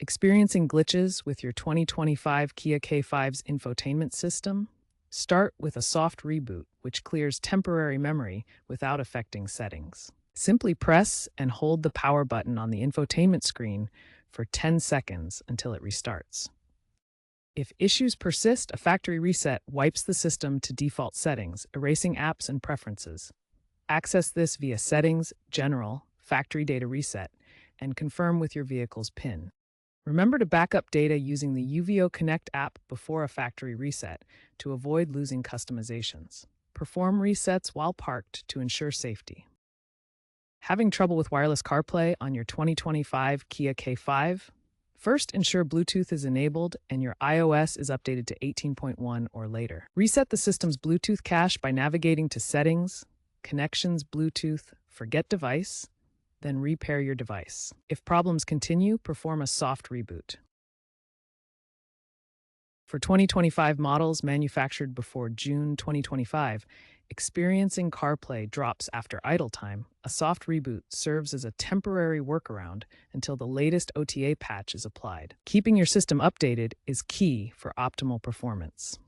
Experiencing glitches with your 2025 Kia K5's infotainment system? Start with a soft reboot, which clears temporary memory without affecting settings. Simply press and hold the power button on the infotainment screen for 10 seconds until it restarts. If issues persist, a factory reset wipes the system to default settings, erasing apps and preferences. Access this via Settings, General, Factory Data Reset, and confirm with your vehicle's PIN. Remember to back up data using the UVO Connect app before a factory reset to avoid losing customizations. Perform resets while parked to ensure safety. Having trouble with wireless CarPlay on your 2025 Kia K5? First, ensure Bluetooth is enabled and your iOS is updated to 18.1 or later. Reset the system's Bluetooth cache by navigating to Settings, Connections, Bluetooth, Forget Device, then repair your device. If problems continue, perform a soft reboot. For 2025 models manufactured before June 2025, experiencing CarPlay drops after idle time, a soft reboot serves as a temporary workaround until the latest OTA patch is applied. Keeping your system updated is key for optimal performance.